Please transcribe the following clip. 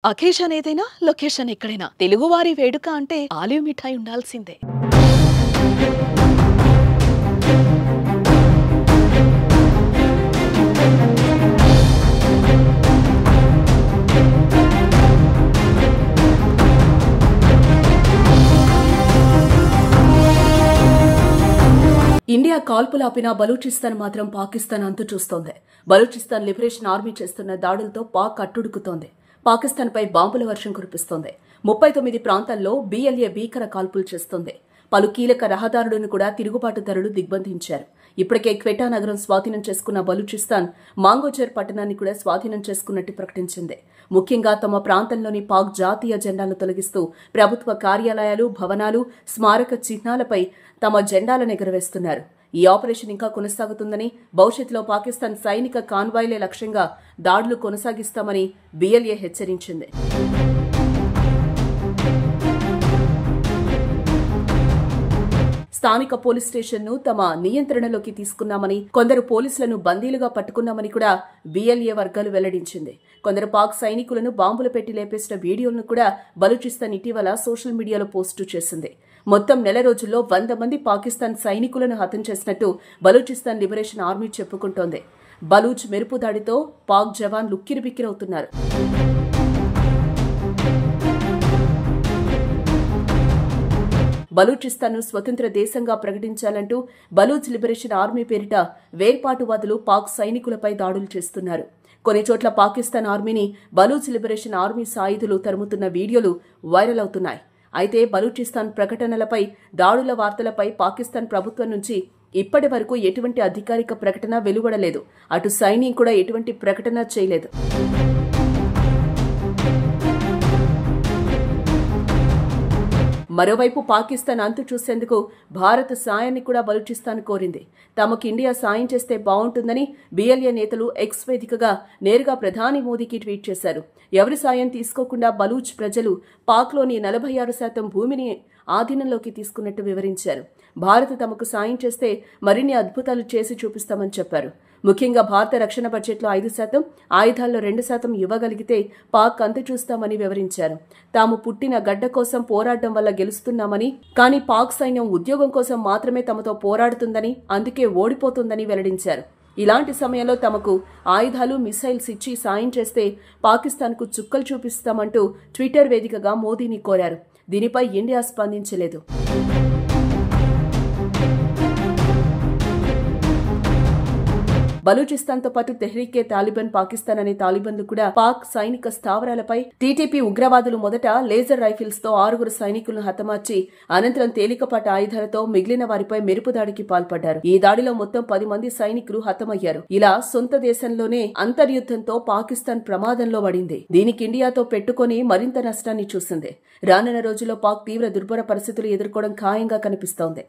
Occasion ఏదైనా location ఎక్కడైనా తెలుగువారి వేడుక అంటే ఆలివ్ మిఠాయి ఉండాల్సిందే. ఇండియా కాల్పులాపిన బలూచిస్తాన్ మాత్రం పాకిస్తాన్ అంతు చూస్తోంది. బలూచిస్తాన్ లిబరేషన్ ఆర్మీ చేస్తున్న దాడులతో పాక్ అట్టుడుకుతోంది. పాకిస్తాన్పై బాంబుల వర్షం కురిపిస్తోంది. 39 ప్రాంతాల్లో BLA భీకర కాల్పులు చేస్తోంది. పలు కీలక రహదారులను కూడా తిరుగుబాటుదారులు దిగ్బంధించారు. ఇప్పటికే క్వెటా నగరం స్వాధీనం చేసుకున్న బలూచిస్తాన్ మాంగోజర్ పట్టణాన్ని కూడా స్వాధీనం చేసుకున్నట్టు ప్రకటించింది. ముఖ్యంగా తమ ప్రాంతంలోని పాక్ జాతీయ జెండాను తొలగిస్తూ ప్రభుత్వ కార్యాలయాలు, భవనాలు, స్మారక చిహ్నాలపై తమ జెండాలను ఎగురవేస్తున్నారు. ఈ ఆపరేషన్ ఇంకా కొనసాగుతుందని, భవిష్యత్తులో పాకిస్తాన్ సైనిక కాన్వాయ్లే లక్ష్యంగా దాడులు కొనసాగిస్తామని BLA హెచ్చరించింది. స్థానిక పోలీస్ స్టేషన్ను తమ నియంత్రణలోకి తీసుకున్నామని, కొందరు పోలీసులను బందీలుగా పట్టుకున్నామని కూడా BLA వర్గాలు వెల్లడించింది. కొందరు పాక్ సైనికులను బాంబులు పెట్టి లేపేసిన వీడియోలను కూడా బలూచిస్తాన్ ఇటీవల సోషల్ మీడియాలో పోస్టు చేసింది. మొత్తం నెల రోజుల్లో 100 మంది పాకిస్తాన్ సైనికులను హతం చేసినట్టు బలూచిస్తాన్ లిబరేషన్ ఆర్మీ చెప్పుకుంటోంది. బలూచ్ మెరుపు దాడితో పాక్ జవాన్లు ఉక్కిరిబిక్కిరవుతున్నారు. బలూచిస్తాన్ను స్వతంత్ర దేశంగా ప్రకటించాలంటూ బలూచ్ లిబరేషన్ ఆర్మీ పేరిట వేర్పాటువాదులు పాక్ సైనికులపై దాడులు చేస్తున్నారు. కొన్ని చోట్ల పాకిస్తాన్ ఆర్మీని బలూచ్ లిబరేషన్ ఆర్మీ సాయుధులు తరుముతున్న వీడియోలు వైరల్ అవుతున్నాయి. అయితే బలూచిస్తాన్ ప్రకటనలపై, దాడుల వార్తలపై పాకిస్తాన్ ప్రభుత్వం నుంచి ఇప్పటి వరకు ఎటువంటి అధికారిక ప్రకటన వెలువడలేదు. అటు సైన్యం కూడా ఎటువంటి ప్రకటన చేయలేదు. మరోవైపు పాకిస్తాన్ అంతు చూసేందుకు భారత్ సాయాన్ని కూడా బలూచిస్తాన్ కోరింది. తమకు ఇండియా సాయం చేస్తే బాగుంటుందని BLA నేతలు ఎక్స్ వేదికగా నేరుగా ప్రధాని మోదీకి ట్వీట్ చేశారు. ఎవరి సాయం తీసుకోకుండా బలూచ్ ప్రజలు పాక్లోని 46% భూమిని ఆధీనంలోకి తీసుకున్నట్టు వివరించారు. భారత్ తమకు సాయం చేస్తే మరిన్ని అద్భుతాలు చేసి చూపిస్తామని చెప్పారు. ముఖ్యంగా భారత రక్షణ బడ్జెట్లో 5%, ఆయుధాల్లో 2% ఇవ్వగలిగితే పాక్ అంతు చూస్తామని వివరించారు. తాము పుట్టిన గడ్డ కోసం పోరాడడం వల్ల గెలుస్తున్నామని, కానీ పాక్ సైన్యం ఉద్యోగం కోసం మాత్రమే తమతో పోరాడుతుందని, అందుకే ఓడిపోతుందని వెల్లడించారు. ఇలాంటి సమయంలో తమకు ఆయుధాలు, మిసైల్స్ ఇచ్చి సాయం చేస్తే పాకిస్తాన్కు చుక్కలు చూపిస్తామంటూ ట్విట్టర్ వేదికగా మోదీని కోరారు. దీనిపై ఇండియా స్పందించలేదు. బలూచిస్తాన్తో పాటు తెహ్రీకే తాలిబాన్ పాకిస్తాన్ అనే తాలిబాన్లు కూడా పాక్ సైనిక స్థావరాలపై TTP ఉగ్రవాదులు మొదట లేజర్ రైఫిల్స్ తో 6 సైనికులను హతమార్చి అనంతరం తేలికపాటి ఆయుధాలతో మిగిలిన వారిపై మెరుపు దాడికి పాల్పడ్డారు. ఈ దాడిలో మొత్తం 10 మంది సైనికులు హతమయ్యారు. ఇలా సొంత దేశంలోనే అంతర్యుద్ధంతో పాకిస్తాన్ ప్రమాదంలో పడింది. దీనికి ఇండియాతో పెట్టుకుని మరింత నష్టాన్ని చూసింది. రానున్న రోజుల్లో పాక్ తీవ్ర దుర్భర పరిస్థితులు ఎదుర్కోవడం ఖాయంగా కనిపిస్తోంది.